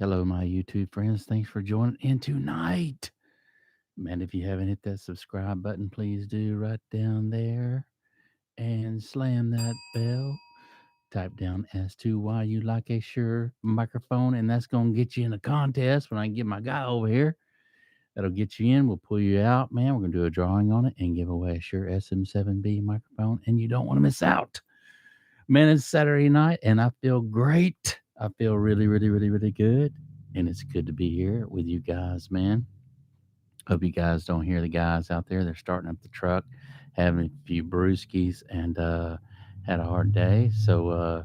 Hello, my YouTube friends. Thanks for joining in tonight. Man, if you haven't hit that subscribe button, please do right down there and slam that bell. Type down as to why you like a sure microphone, and that's going to get you in a contest when I get my guy over here. That'll get you in. We'll pull you out, man. We're going to do a drawing on it and give away a sure SM7B microphone, and you don't want to miss out. Man, it's Saturday night, and I feel great. I feel really, really, really, really good. And it's good to be here with you guys, man. Hope you guys don't hear the guys out there. They're starting up the truck, having a few brewskis, and had a hard day. So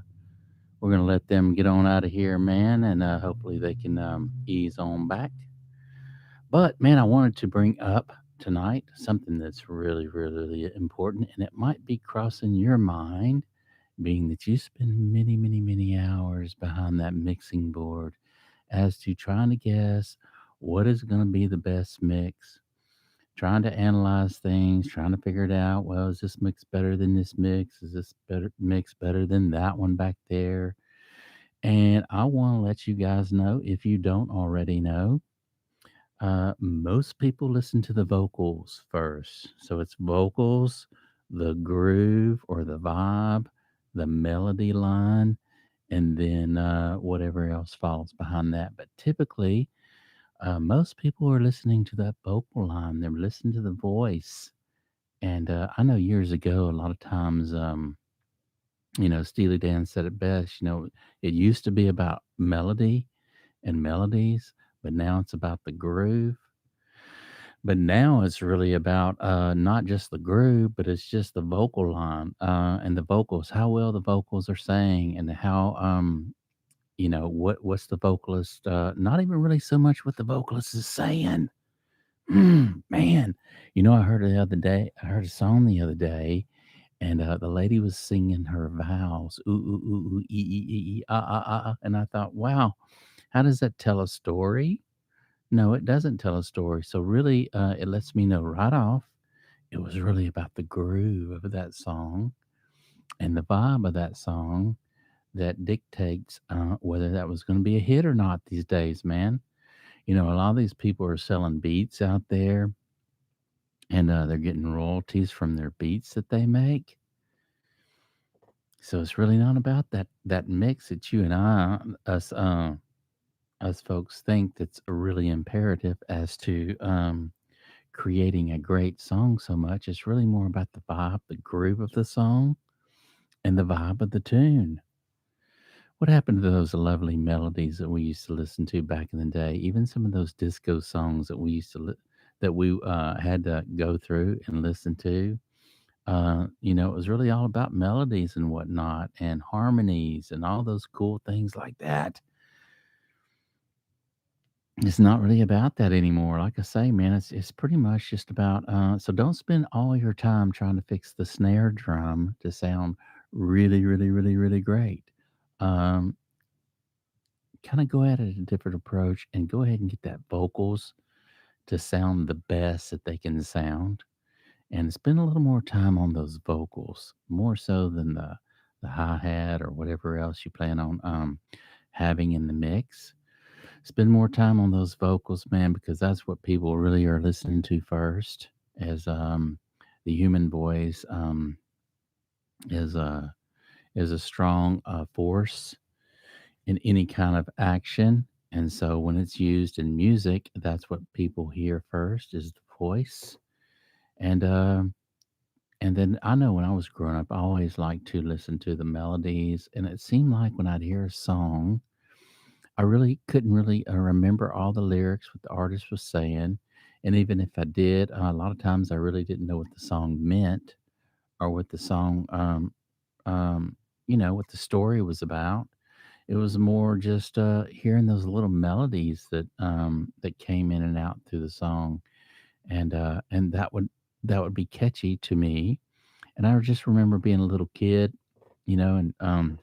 we're going to let them get on out of here, man, and hopefully they can ease on back. But, man, I wanted to bring up tonight something that's really, really, really important, and it might be crossing your mind being that you spend many, many, many hours behind that mixing board as to trying to guess what is going to be the best mix, trying to analyze things, trying to figure it out. Well, is this mix better than this mix? Is this better mix better than that one back there? And I want to let you guys know, if you don't already know, most people listen to the vocals first. So it's vocals, the groove or the vibe, the melody line, and then whatever else follows behind that. But typically, most people are listening to that vocal line. They're listening to the voice. And I know years ago, a lot of times, Steely Dan said it best. It used to be about melody and melodies, but now it's about the groove. But now it's really about not just the groove, but it's just the vocal line and the vocals, how well the vocals are saying, and how what's the vocalist. Not even really so much what the vocalist is saying. Man, I heard it the other day. I heard a song the other day, and the lady was singing her vowels, ooh ooh ooh ooh ah ah ah, ah, and I thought, wow, how does that tell a story? No, it doesn't tell a story. So really, it lets me know right off it was really about the groove of that song and the vibe of that song that dictates whether that was going to be a hit or not these days, man. A lot of these people are selling beats out there, and they're getting royalties from their beats that they make. So it's really not about that mix that you and us folks think that's really imperative as to creating a great song so much. It's really more about the vibe, the groove of the song, and the vibe of the tune. What happened to those lovely melodies that we used to listen to back in the day? Even some of those disco songs that we used to that we had to go through and listen to. It was really all about melodies and whatnot, and harmonies, and all those cool things like that. It's not really about that anymore. Like I say, man, it's pretty much just about. So don't spend all your time trying to fix the snare drum to sound really, really, really, really great. Um, Kind of go at it a different approach and go ahead and get that vocals to sound the best that they can sound, and spend a little more time on those vocals, more so than the hi hat or whatever else you plan on having in the mix. Spend more time on those vocals, man, because that's what people really are listening to first. As the human voice is a strong force in any kind of action. And so when it's used in music, that's what people hear first is the voice. And then I know when I was growing up, I always liked to listen to the melodies. And it seemed like when I'd hear a song, I really couldn't really remember all the lyrics, what the artist was saying. And even if I did, a lot of times I really didn't know what the song meant or what the song, what the story was about. It was more just hearing those little melodies that came in and out through the song, and that would be catchy to me. And I just remember being a little kid, and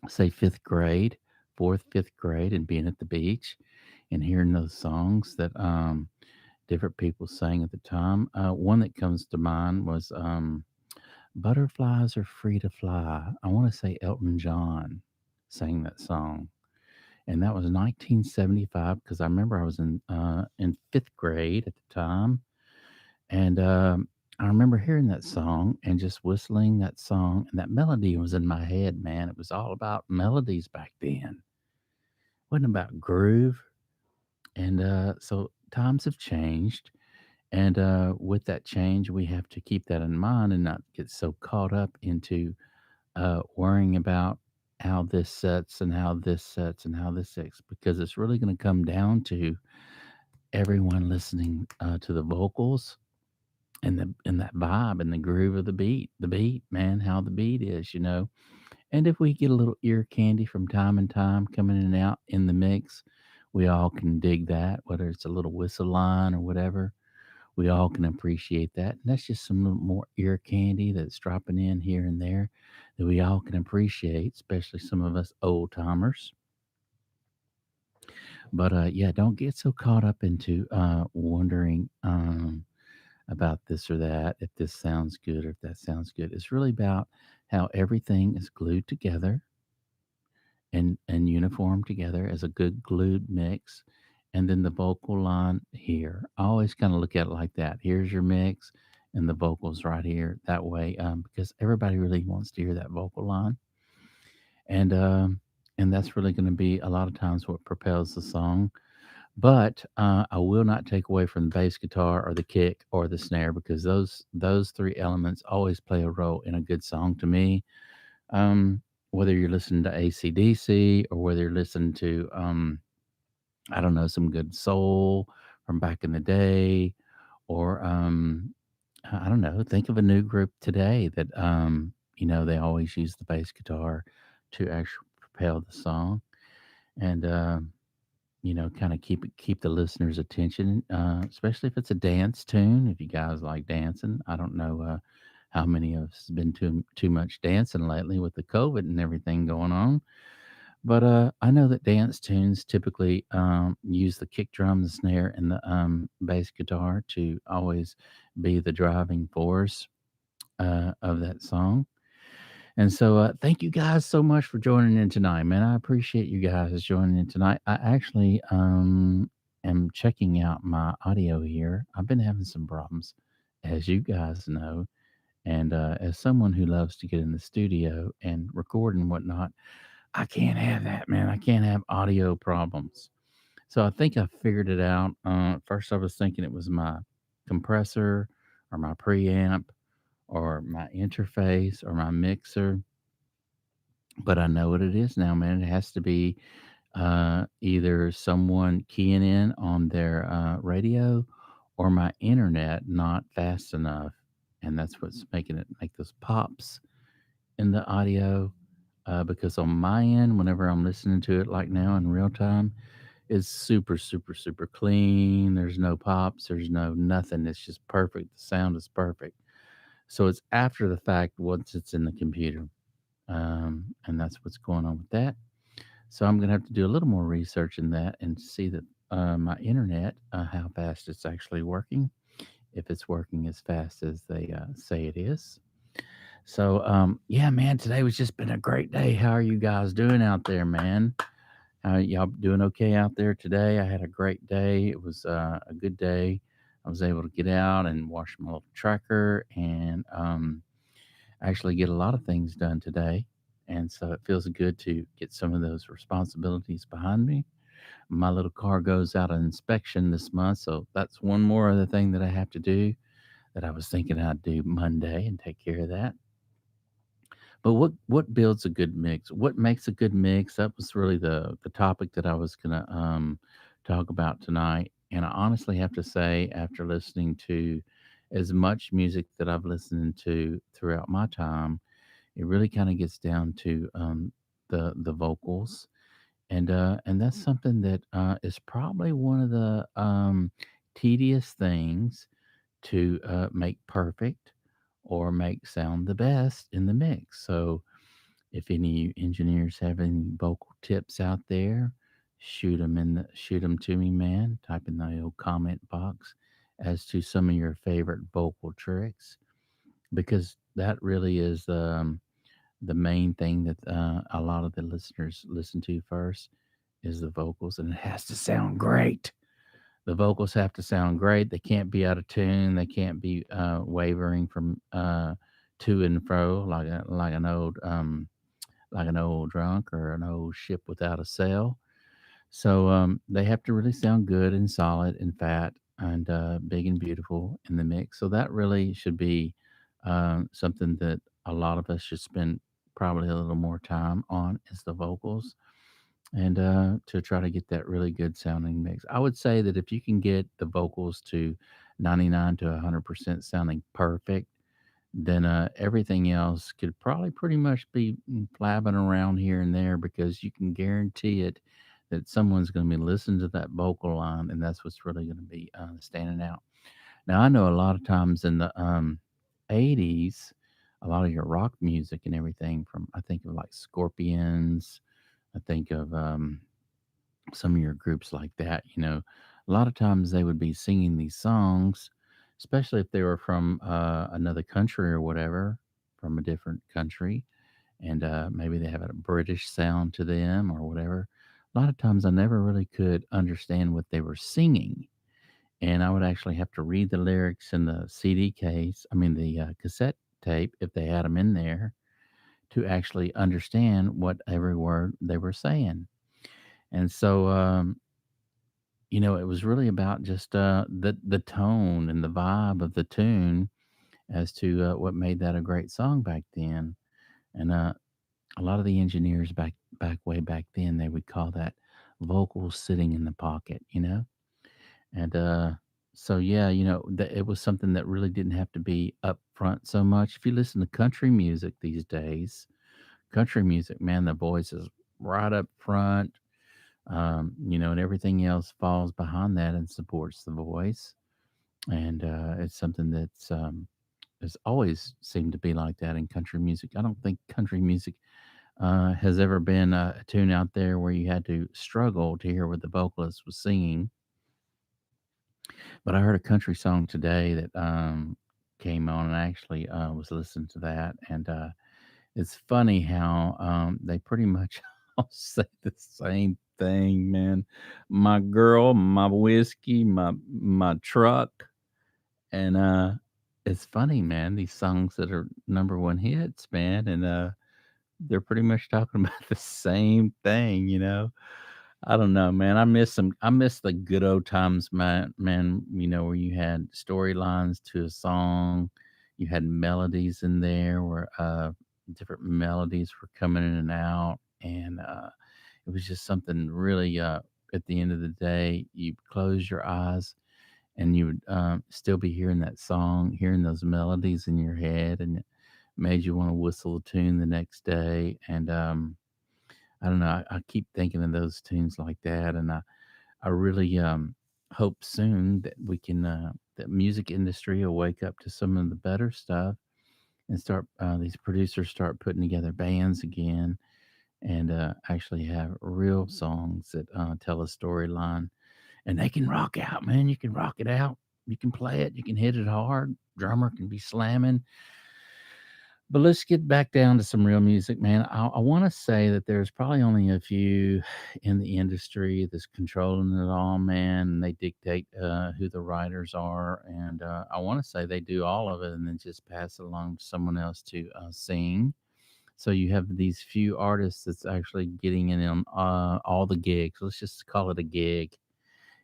say fifth grade, fourth, fifth grade, and being at the beach and hearing those songs that different people sang at the time. One that comes to mind was Butterflies Are Free to Fly. I want to say Elton John sang that song. and that was 1975 because I remember I was in fifth grade at the time, and I remember hearing that song and just whistling that song, and that melody was in my head. Man, it was all about melodies back then. It wasn't about groove, and so times have changed. And with that change, we have to keep that in mind and not get so caught up into worrying about how this sets and how this sets and how this sets, because it's really going to come down to everyone listening to the vocals and that vibe and the groove of the beat, man, how the beat is, you know. And if we get a little ear candy from time and time coming in and out in the mix, we all can dig that, whether it's a little whistle line or whatever. We all can appreciate that. And that's just some little more ear candy that's dropping in here and there that we all can appreciate, especially some of us old timers. But yeah, don't get so caught up into wondering about this or that, if this sounds good or if that sounds good. It's really about how everything is glued together and uniform together as a good glued mix. And then the vocal line here. I always kind of look at it like that. Here's your mix and the vocals right here. That way, because everybody really wants to hear that vocal line. And that's really going to be a lot of times what propels the song. But I will not take away from the bass guitar or the kick or the snare, because those three elements always play a role in a good song to me. Um, whether you're listening to AC/DC or whether you're listening to I don't know, some good soul from back in the day, or I don't know, think of a new group today that they always use the bass guitar to actually propel the song. And kind of keep the listener's attention, especially if it's a dance tune. If you guys like dancing, I don't know how many of us has been too much dancing lately with the COVID and everything going on. But I know that dance tunes typically use the kick drum, the snare, and the bass guitar to always be the driving force of that song. And so, thank you guys so much for joining in tonight, man. I appreciate you guys joining in tonight. I actually am checking out my audio here. I've been having some problems, as you guys know. And as someone who loves to get in the studio and record and whatnot, I can't have that, man. I can't have audio problems. So I think I figured it out. First, I was thinking it was my compressor or my preamp or my interface or my mixer, but I know what it is now, man. It has to be either someone keying in on their radio or my internet not fast enough. And that's what's making it make those pops in the audio. Because on my end, whenever I'm listening to it like now in real time, it's super, super, super clean. There's no pops, there's no nothing. It's just perfect. The sound is perfect. So it's after the fact once it's in the computer. And that's what's going on with that. So I'm going to have to do a little more research in that and see that my internet, how fast it's actually working, if it's working as fast as they say it is. So yeah, man, today was just been a great day. How are you guys doing out there, man? Y'all doing okay out there today? I had a great day. It was a good day. I was able to get out and wash my little tracker and actually get a lot of things done today. And so it feels good to get some of those responsibilities behind me. My little car goes out on inspection this month, so that's one more other thing that I have to do that I was thinking I'd do Monday and take care of that. But what builds a good mix? What makes a good mix? That was really the topic that I was gonna talk about tonight. And I honestly have to say, after listening to as much music that I've listened to throughout my time, it really kind of gets down to the vocals, and that's something that is probably one of the tedious things to make perfect or make sound the best in the mix. So if any engineers have any vocal tips out there, shoot them to me, man. Type in the old comment box as to some of your favorite vocal tricks, because that really is the main thing that a lot of the listeners listen to first is the vocals, and it has to sound great. The vocals have to sound great. They can't be out of tune. They can't be wavering from to and fro like an old drunk or an old ship without a sail. So they have to really sound good and solid and fat and big and beautiful in the mix. So that really should be something that a lot of us should spend probably a little more time on is the vocals and to try to get that really good sounding mix. I would say that if you can get the vocals to 99 to 100% sounding perfect, then everything else could probably pretty much be flabbing around here and there because you can guarantee it that someone's going to be listening to that vocal line, and that's what's really going to be standing out. Now, I know a lot of times in the 80s, a lot of your rock music and everything from, I think of like Scorpions, I think of some of your groups like that, a lot of times they would be singing these songs, especially if they were from another country or whatever, from a different country, and maybe they have a British sound to them or whatever. A lot of times I never really could understand what they were singing. And I would actually have to read the lyrics in the CD case, I mean, the cassette tape, if they had them in there, to actually understand what every word they were saying. And so, it was really about just the tone and the vibe of the tune as to what made that a great song back then. And a lot of the engineers back way back then they would call that vocals sitting in the pocket. And so yeah, it was something that really didn't have to be up front so much. If you listen to country music these days, country music, man, the voice is right up front, and everything else falls behind that and supports the voice. And it's something that's has always seemed to be like that in country music. I don't think country music has ever been a tune out there where you had to struggle to hear what the vocalist was singing. But I heard a country song today that came on, and I actually was listening to that. And it's funny how they pretty much all say the same thing, man. My girl, my whiskey, my truck, and it's funny, man. These songs that are number one hits, man, and they're pretty much talking about the same thing. I don't know, man. I miss some. I miss the good old times, man. Where you had storylines to a song, you had melodies in there where different melodies were coming in and out, and it was just something really. At the end of the day, you close your eyes and you would still be hearing that song, hearing those melodies in your head, and it made you want to whistle a tune the next day. And I don't know. I keep thinking of those tunes like that, and I really hope soon that we can that music industry will wake up to some of the better stuff and start these producers start putting together bands again and actually have real songs that tell a storyline and they can rock out, man. You can rock it out. You can play it. You can hit it hard. Drummer can be slamming. But let's get back down to some real music, man. I want to say that there's probably only a few in the industry that's controlling it all, man. And they dictate who the writers are. And I want to say they do all of it and then just pass it along to someone else to sing. So you have these few artists that's actually getting in on all the gigs. Let's just call it a gig,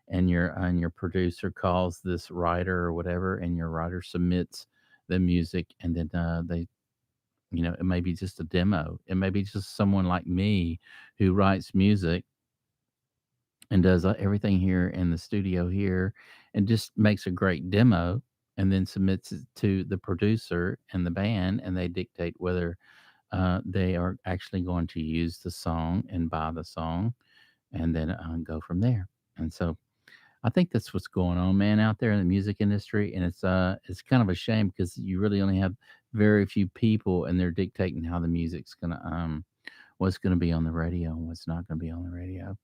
and your producer calls this writer or whatever, and your writer submits the music, and then it may be just a demo. It may be just someone like me who writes music and does everything here in the studio here, and just makes a great demo, and then submits it to the producer and the band, and they dictate whether they are actually going to use the song and buy the song, and then go from there. And so I think that's what's going on, man, out there in the music industry, and it's kind of a shame because you really only have very few people, and they're dictating how the music's gonna what's gonna be on the radio and what's not gonna be on the radio.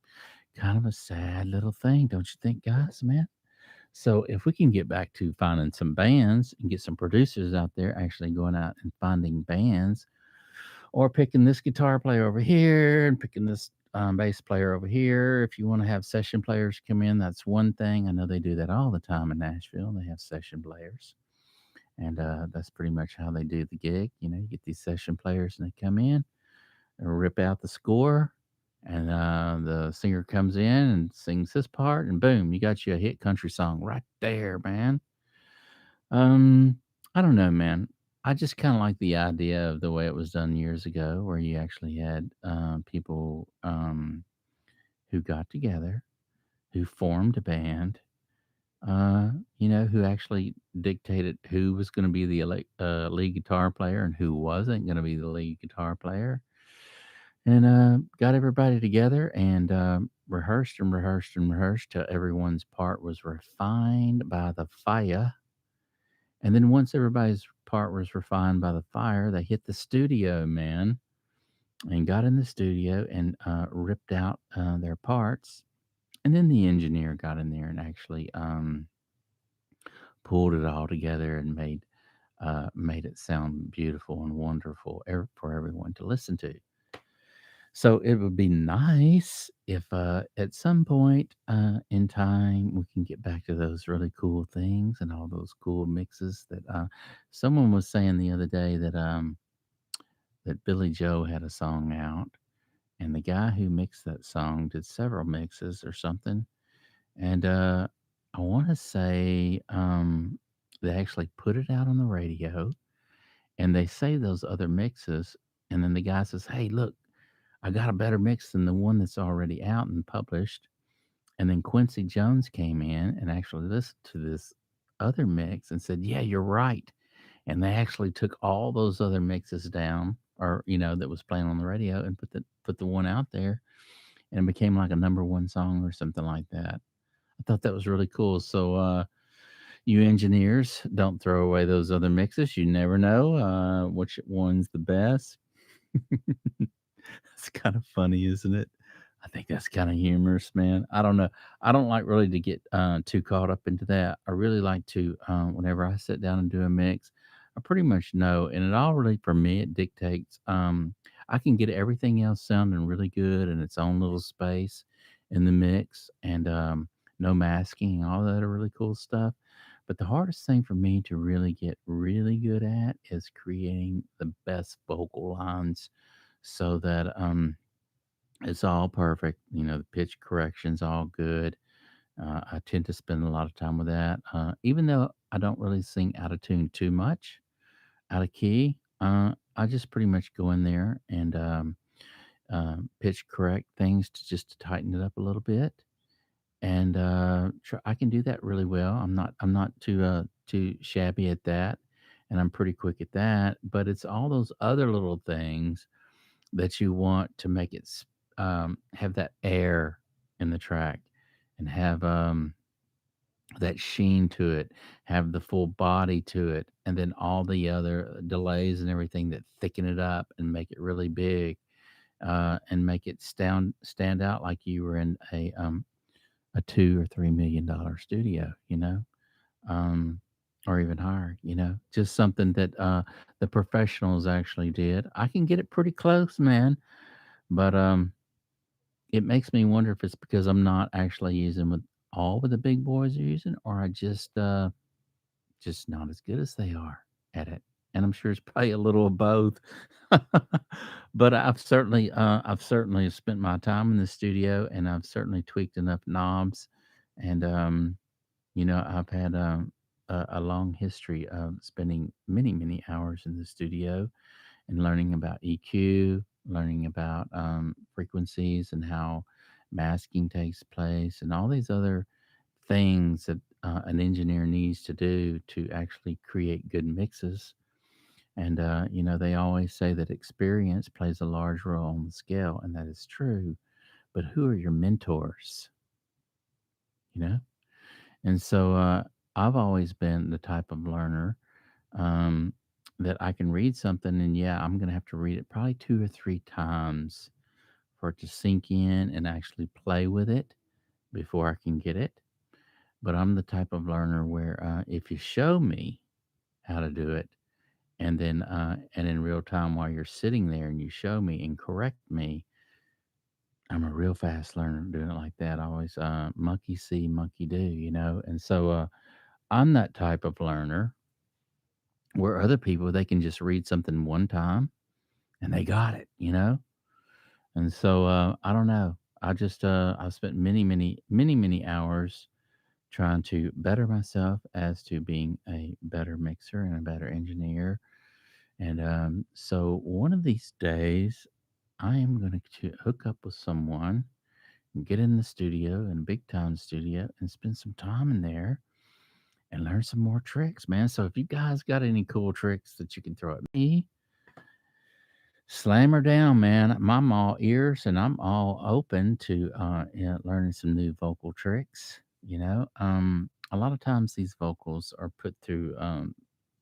Kind of a sad little thing, don't you think, guys, man? So if we can get back to finding some bands and get some producers out there actually going out and finding bands or picking this guitar player over here and picking this bass player over here. If you want to have session players come in, that's one thing. I know they do that all the time in Nashville. They have session players, and that's pretty much how they do the gig. You get these session players, and they come in and rip out the score, and the singer comes in and sings his part, and boom, you got you a hit country song right there, man. Um, I don't know, man. I just kind of like the idea of the way it was done years ago, where you actually had people who got together, who formed a band, who actually dictated who was going to be the lead guitar player and who wasn't going to be the lead guitar player, and got everybody together and rehearsed and rehearsed and rehearsed till everyone's part was refined by the fire. And then once everybody's part was refined by the fire, they hit the studio, man, and got in the studio and ripped out their parts. And then the engineer got in there and actually pulled it all together and made it sound beautiful and wonderful for everyone to listen to. So it would be nice if at some point in time we can get back to those really cool things and all those cool mixes that someone was saying the other day that Billy Joe had a song out, and the guy who mixed that song did several mixes or something. And I want to say they actually put it out on the radio, and they say those other mixes, and then the guy says, "Hey, look, I got a better mix than the one that's already out and published." And then Quincy Jones came in and actually listened to this other mix and said, "Yeah, you're right." And they actually took all those other mixes down, or that was playing on the radio, and put the one out there, and it became like a number one song or something like that. I thought that was really cool. So, you engineers, don't throw away those other mixes. You never know which one's the best. It's kind of funny, isn't it? I think that's kind of humorous, man. I don't know. I don't like really to get too caught up into that. I really like to, whenever I sit down and do a mix, I pretty much know, and it all really for me it dictates. I can get everything else sounding really good in its own little space in the mix, and no masking, all that are really cool stuff. But the hardest thing for me to really get really good at is creating the best vocal lines so that it's all perfect. The pitch correction's all good. I tend to spend a lot of time with that. Even though I don't really sing out of tune too much, out of key, I just pretty much go in there and pitch correct things to tighten it up a little bit. And I can do that really well. I'm not too shabby at that, and I'm pretty quick at that. But it's all those other little things that you want to make it have that air in the track and have that sheen to it, have the full body to it, and then all the other delays and everything that thicken it up and make it really big, and make it stand out like you were in a $2 or $3 million studio, um, or even higher, just something that the professionals actually did. I can get it pretty close, man, but it makes me wonder if it's because I'm not actually using what all of the big boys are using, or I just not as good as they are at it. And I'm sure it's probably a little of both. But I've certainly spent my time in the studio, and I've certainly tweaked enough knobs, and I've had a long history of spending many many hours in the studio and learning about EQ, learning about frequencies and how masking takes place, and all these other things that an engineer needs to do to actually create good mixes. And, they always say that experience plays a large role on the scale, and that is true. But who are your mentors? You know? And so I've always been the type of learner um, that I can read something, and yeah, I'm going to have to read it probably 2 or 3 times for it to sink in and actually play with it before I can get it. But I'm the type of learner where if you show me how to do it, and in real time while you're sitting there and you show me and correct me, I'm a real fast learner doing it like that. I always monkey see, monkey do, And so I'm that type of learner where other people they can just read something one time and they got it. And so I don't know. I've spent many hours trying to better myself as to being a better mixer and a better engineer. And so one of these days, I am going to hook up with someone and get in the studio, in a big time studio, and spend some time in there and learn some more tricks, man. So if you guys got any cool tricks that you can throw at me, slam her down, man. I'm all ears and I'm all open to learning some new vocal tricks. A lot of times these vocals are put through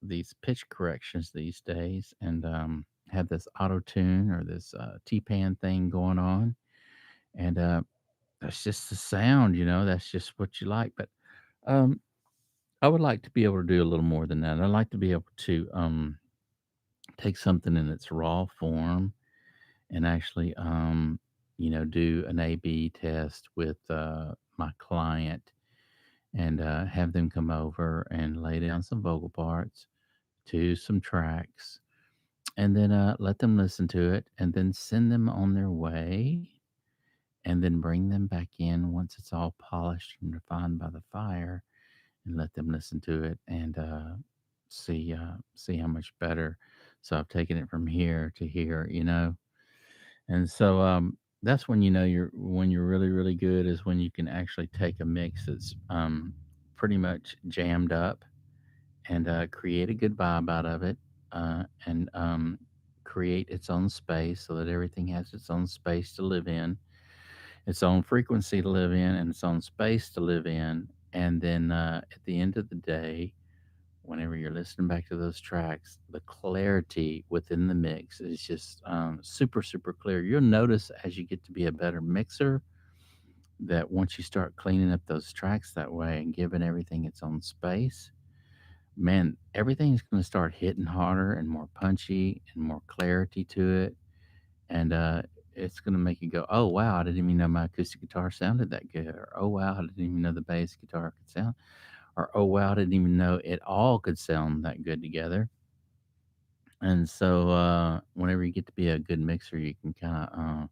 these pitch corrections these days and have this auto tune or this T-pan thing going on. And that's just the sound, that's just what you like. But um, I would like to be able to do a little more than that. I'd like to be able to take something in its raw form and actually, do an A/B test with my client and have them come over and lay down some vocal parts to some tracks, and then let them listen to it, and then send them on their way, and then bring them back in once it's all polished and refined by the fire, and let them listen to it and see how much better. So I've taken it from here to here. And so that's when you're really really good is when you can actually take a mix that's pretty much jammed up and create a good vibe out of it and create its own space so that everything has its own space to live in, its own frequency to live in, and its own space to live in. And then at the end of the day, whenever you're listening back to those tracks, the clarity within the mix is just super, super clear. You'll notice as you get to be a better mixer that once you start cleaning up those tracks that way and giving everything its own space, man, everything's going to start hitting harder and more punchy and more clarity to it. And it's going to make you go, oh, wow, I didn't even know my acoustic guitar sounded that good. Or, oh, wow, I didn't even know the bass guitar could sound, or oh wow, I didn't even know it all could sound that good together. And so whenever you get to be a good mixer, you can kind of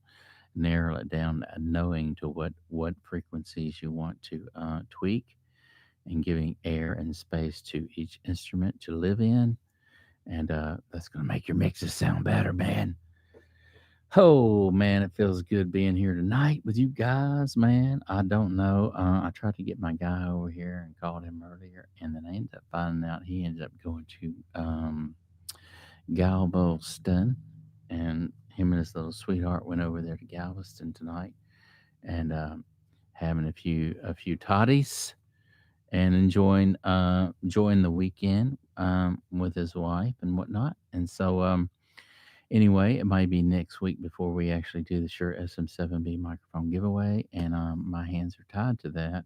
narrow it down, knowing to what frequencies you want to tweak, and giving air and space to each instrument to live in, and that's going to make your mixes sound better, man. Oh man, it feels good being here tonight with you guys, man. I don't know. I tried to get my guy over here and called him earlier, and then I ended up finding out he ended up going to Galveston, and him and his little sweetheart went over there to Galveston tonight, and having a few toddies and enjoying the weekend with his wife and whatnot, and so. Anyway, it might be next week before we actually do the Shure SM7B microphone giveaway, and my hands are tied to that.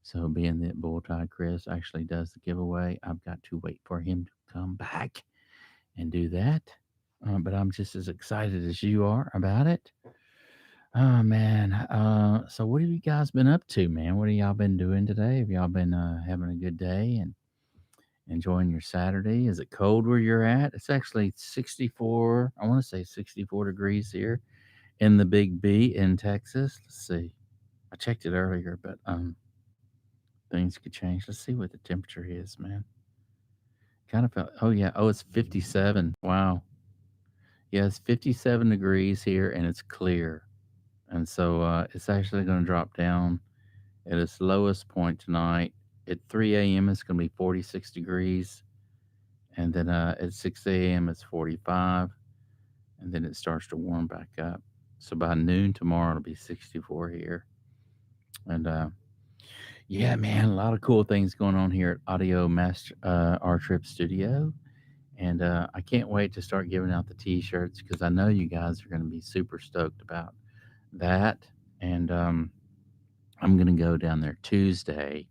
So, being that Bull Tie Chris actually does the giveaway, I've got to wait for him to come back and do that. But I'm just as excited as you are about it. Oh man! So what have you guys been up to, man? What have y'all been doing today? Have y'all been having a good day and enjoying your Saturday? Is it cold where you're at? It's actually 64. I want to say 64 degrees here in the Big B in Texas. Let's see. I checked it earlier, but things could change. Let's see what the temperature is, man. Kind of felt. Oh yeah. Oh, it's 57. Wow. Yeah, it's 57 degrees here, and it's clear. And so it's actually going to drop down at its lowest point tonight. At 3 a.m., it's going to be 46 degrees. And then at 6 a.m., it's 45. And then it starts to warm back up. So by noon tomorrow, it'll be 64 here. And yeah, man, a lot of cool things going on here at Audio Master our Trib Studio. And I can't wait to start giving out the T-shirts because I know you guys are going to be super stoked about that. And I'm going to go down there Tuesday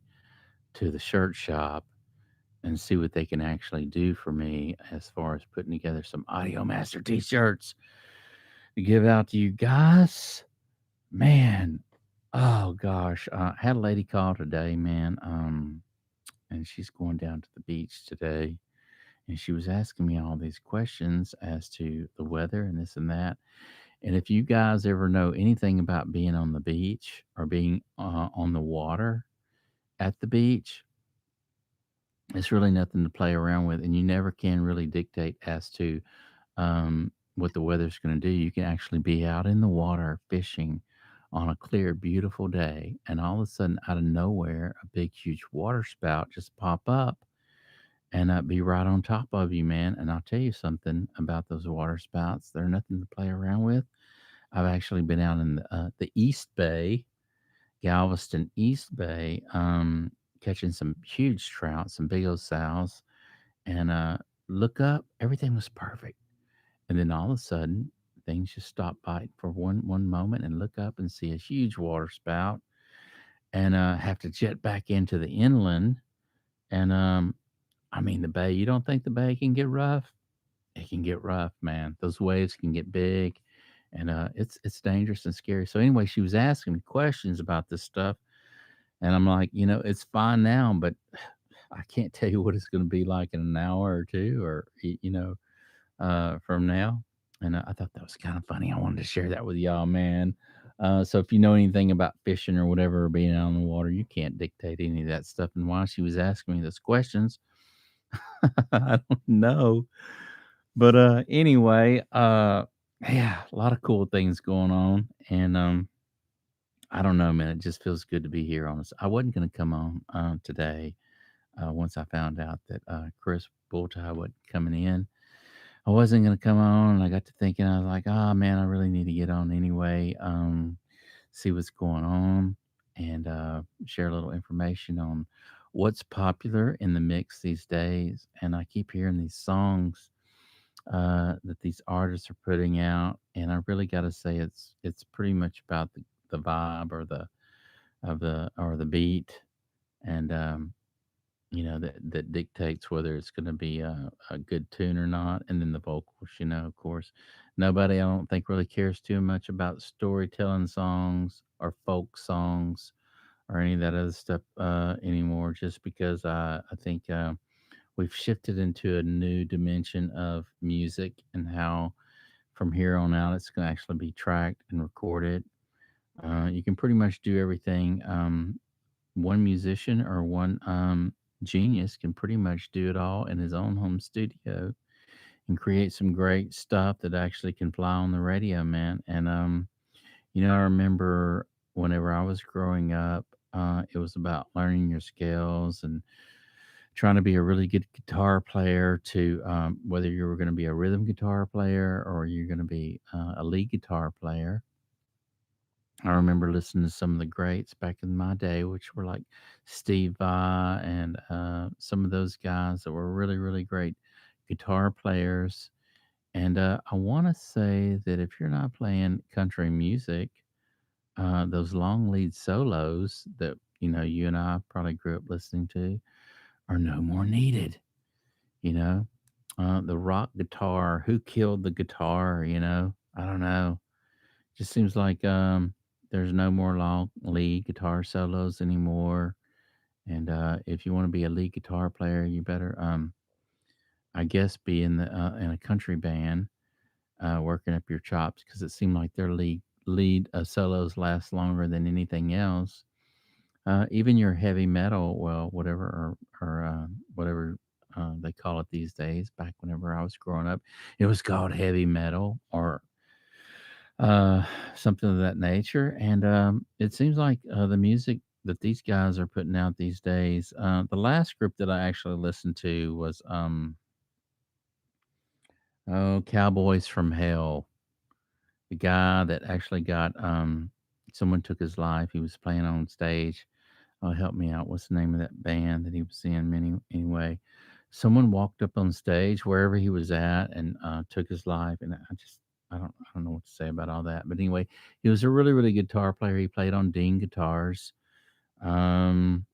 to the shirt shop and see what they can actually do for me as far as putting together some Audio Master T-shirts to give out to you guys. Man, oh gosh, I had a lady call today, man, and she's going down to the beach today, and she was asking me all these questions as to the weather and this and that. And if you guys ever know anything about being on the beach or being on the water at the beach, it's really nothing to play around with, and you never can really dictate as to what the weather's going to do. You can actually be out in the water fishing on a clear, beautiful day, and all of a sudden, out of nowhere, a big, huge water spout just pop up and be right on top of you, man. And I'll tell you something about those water spouts; they're nothing to play around with. I've actually been out in the East Bay, Galveston East Bay, catching some huge trout, some big old sows, and look up, everything was perfect. And then all of a sudden, things just stop biting for one moment and look up and see a huge water spout and have to jet back into the inland. And I mean, the bay, you don't think the bay can get rough? It can get rough, man. Those waves can get big and it's dangerous and scary. So anyway, she was asking me questions about this stuff. And I'm like, it's fine now, but I can't tell you what it's going to be like in an hour or two or, from now. And I thought that was kind of funny. I wanted to share that with y'all, man. So if you know anything about fishing or whatever, or being out on the water, you can't dictate any of that stuff. And while she was asking me those questions, I don't know. But anyway, yeah, a lot of cool things going on. And I don't know, man. It just feels good to be here on this. I wasn't going to come on today once I found out that Chris Bulltie wasn't coming in. I wasn't gonna come on, and I got to thinking, I was like, "Oh, man, I really need to get on anyway, see what's going on, and, share a little information on what's popular in the mix these days." And I keep hearing these songs, that these artists are putting out, and I really gotta say it's pretty much about the vibe or the beat, and, that dictates whether it's going to be a good tune or not. And then the vocals, of course, nobody, I don't think, really cares too much about storytelling songs or folk songs or any of that other stuff anymore, just because I think we've shifted into a new dimension of music and how from here on out it's going to actually be tracked and recorded. You can pretty much do everything. One musician or one genius can pretty much do it all in his own home studio and create some great stuff that actually can fly on the radio, man. And I remember whenever I was growing up, it was about learning your skills and trying to be a really good guitar player to whether you were going to be a rhythm guitar player or you're going to be a lead guitar player. I remember listening to some of the greats back in my day, which were like Steve Vai and some of those guys that were really, really great guitar players. And I want to say that if you're not playing country music, those long lead solos that you and I probably grew up listening to are no more needed. You know, the rock guitar, who killed the guitar? I don't know. Just seems like there's no more long lead guitar solos anymore. And if you want to be a lead guitar player, you better, I guess, be in a country band, working up your chops because it seemed like their lead solos last longer than anything else. Even your heavy metal, well, whatever or whatever they call it these days. Back whenever I was growing up, it was called heavy metal or uh, something of that nature. And it seems like the music that these guys are putting out these days. The last group that I actually listened to was Cowboys from Hell. The guy that actually got someone took his life. He was playing on stage. Oh, help me out. What's the name of that band that he was in? Anyway, someone walked up on stage wherever he was at and took his life. And I don't know what to say about all that. But anyway, he was a really, really good guitar player. He played on Dean guitars. Um,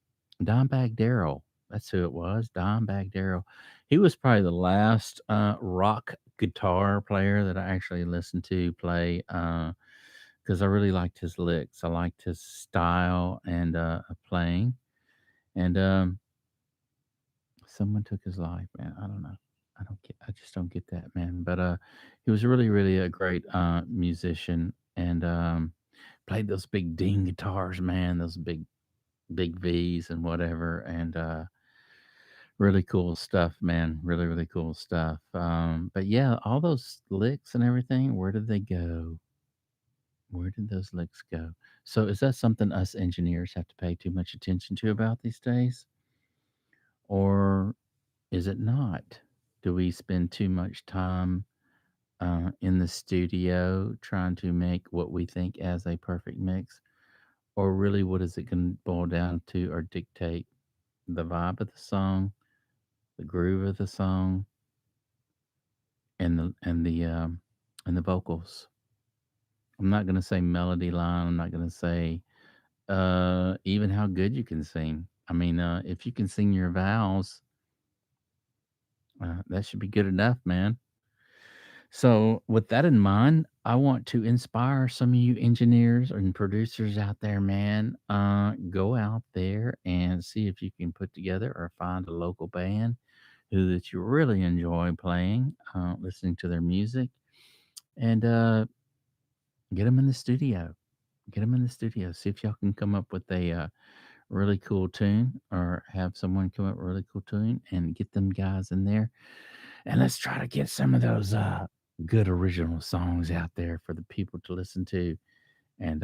Dimebag Darrell. That's who it was. Dimebag Darrell. He was probably the last rock guitar player that I actually listened to play because I really liked his licks. I liked his style and of playing. And someone took his life, man. I don't know. I don't get. I just don't get that, man. But he was really, really a great musician, and played those big Dean guitars, man. Those big V's and whatever, and really cool stuff, man. Really, really cool stuff. But yeah, all those licks and everything. Where did they go? Where did those licks go? So is that something us engineers have to pay too much attention to about these days, or is it not? Do we spend too much time in the studio trying to make what we think as a perfect mix? Or really, what is it going to boil down to or dictate? The vibe of the song, the groove of the song, and the vocals. I'm not going to say melody line. I'm not going to say even how good you can sing. I mean, if you can sing your vowels, that should be good enough, man. So, with that in mind, I want to inspire some of you engineers and producers out there, man. Go out there and see if you can put together or find a local band who that you really enjoy playing, listening to their music, and get them in the studio. Get them in the studio. See if y'all can come up with a really cool tune, or have someone come up with a really cool tune, and get them guys in there, and let's try to get some of those good original songs out there for the people to listen to, and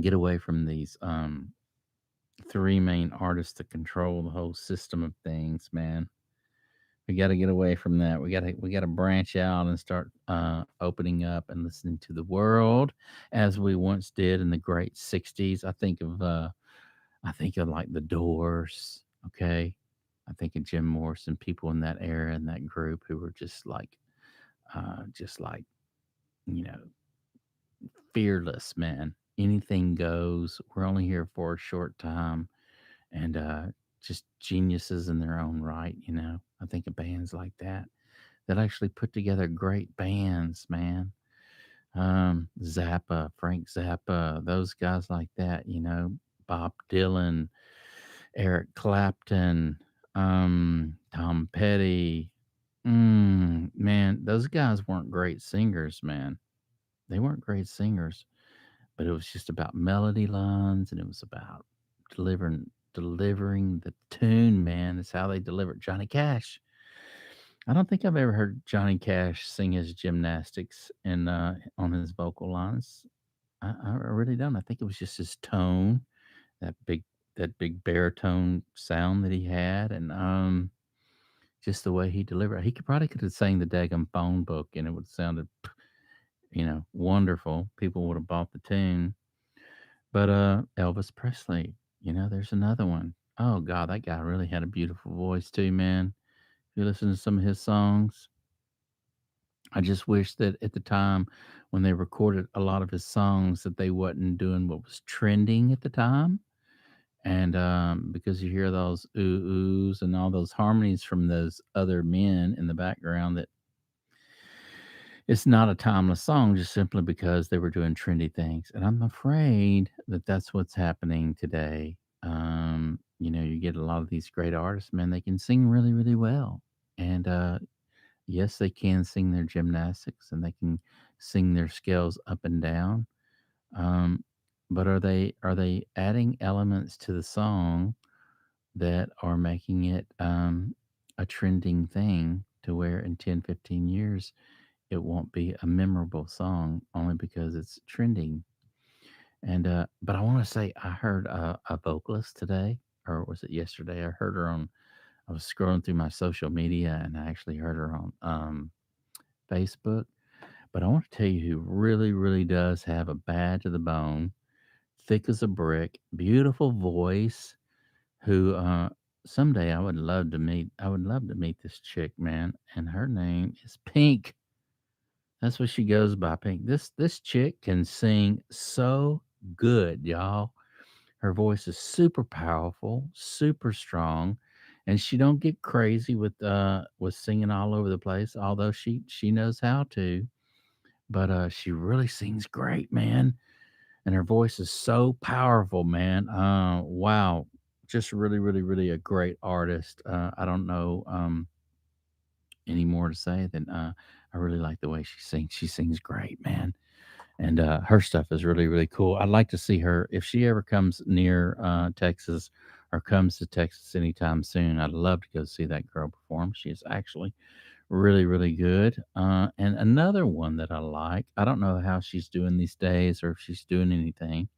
get away from these three main artists that control the whole system of things, man. We got to get away from that. We got to branch out and start opening up and listening to the world as we once did in the great '60s. I think of like the Doors. Okay, I think of Jim Morrison, people in that era and that group who were just like you know, fearless, man. Anything goes. We're only here for a short time, and just geniuses in their own right. I think of bands like that actually put together great bands, man. Zappa, Frank Zappa, those guys like that. Bob Dylan, Eric Clapton, Tom Petty. Man, those guys weren't great singers, man. They weren't great singers, but it was just about melody lines, and it was about delivering the tune, man. It's how they delivered. Johnny Cash. I don't think I've ever heard Johnny Cash sing his gymnastics and on his vocal lines. I really don't. I think it was just his tone, that big that big baritone sound that he had, and just the way he delivered. He could have sang the daggum phone book, and it would have sounded wonderful. People would have bought the tune. But Elvis Presley, there's another one. Oh God, that guy really had a beautiful voice too, man. If you listen to some of his songs, I just wish that at the time when they recorded a lot of his songs that they wasn't doing what was trending at the time. And because you hear those ooh oohs and all those harmonies from those other men in the background, that it's not a timeless song just simply because they were doing trendy things. And I'm afraid that that's what's happening today. You get a lot of these great artists, man, they can sing really, really well. And yes, they can sing their gymnastics and they can sing their scales up and down. Um, but are they adding elements to the song that are making it a trending thing to where in 10, 15 years it won't be a memorable song only because it's trending. And but I want to say I heard a vocalist today, or was it yesterday? I heard her on. I was scrolling through my social media and I actually heard her on Facebook. But I want to tell you who really, really does have a bad to the bone, thick as a brick, beautiful voice. Who someday I would love to meet. I would love to meet this chick, man. And her name is Pink. That's what she goes by, Pink. This chick can sing so good, y'all. Her voice is super powerful, super strong, and she don't get crazy with singing all over the place, although she knows how to. but she really sings great, man, and her voice is so powerful, man. Wow, just really, really, really a great artist. I don't know any more to say than I really like the way she sings. She sings great, man, and her stuff is really, really cool. I'd like to see her if she ever comes near Texas or comes to Texas anytime soon. I'd love to go see that girl perform. She is actually really, really good. And another one that I like, I don't know how she's doing these days or if she's doing anything,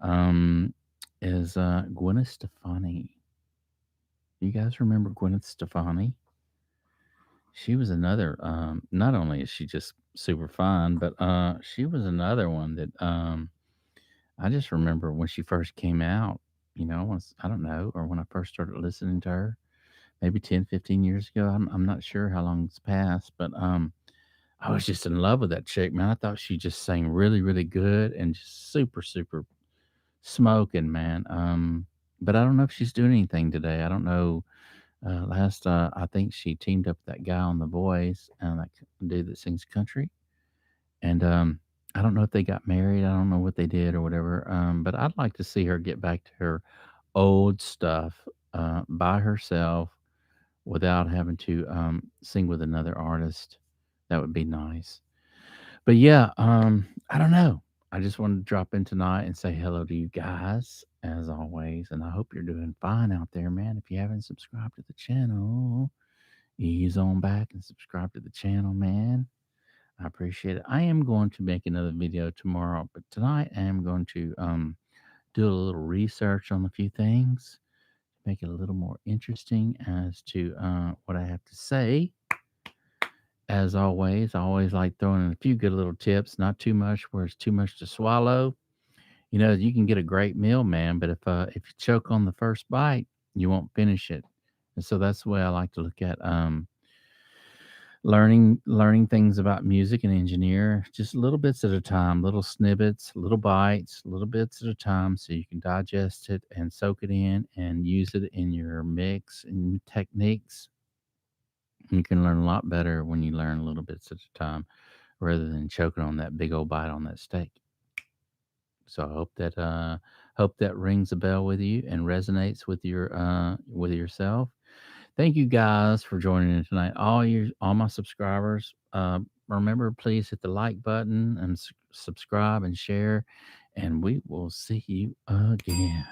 um, is Gwyneth Stefani. You guys remember Gwyneth Stefani? She was another. Not only is she just super fun, but she was another one that I just remember when she first came out. Once I don't know, or when I first started listening to her, maybe 10, 15 years ago. I'm not sure how long it's passed, but I was just in love with that chick, man. I thought she just sang really, really good and just super, super smoking, man. But I don't know if she's doing anything today. I don't know. I think she teamed up with that guy on The Voice, that dude that sings country. And I don't know if they got married. I don't know what they did or whatever. But I'd like to see her get back to her old stuff by herself without having to sing with another artist. That would be nice. But yeah, I don't know. I just wanted to drop in tonight and say hello to you guys as always, and I hope you're doing fine out there, man. If you haven't subscribed to the channel, ease on back and subscribe to the channel, man. I appreciate it. I am going to make another video tomorrow, but tonight I am going to do a little research on a few things, make it a little more interesting as to what I have to say. As always, I always like throwing in a few good little tips, not too much where it's too much to swallow. You can get a great meal, man, but if you choke on the first bite, you won't finish it. And so that's the way I like to look at learning things about music and engineer, just little bits at a time, little snippets, little bites, little bits at a time, so you can digest it and soak it in and use it in your mix and techniques. You can learn a lot better when you learn little bits at a time rather than choking on that big old bite on that steak. So I hope that rings a bell with you and resonates with yourself. Thank you guys for joining in tonight. All my subscribers, remember please hit the like button and subscribe and share, and we will see you again.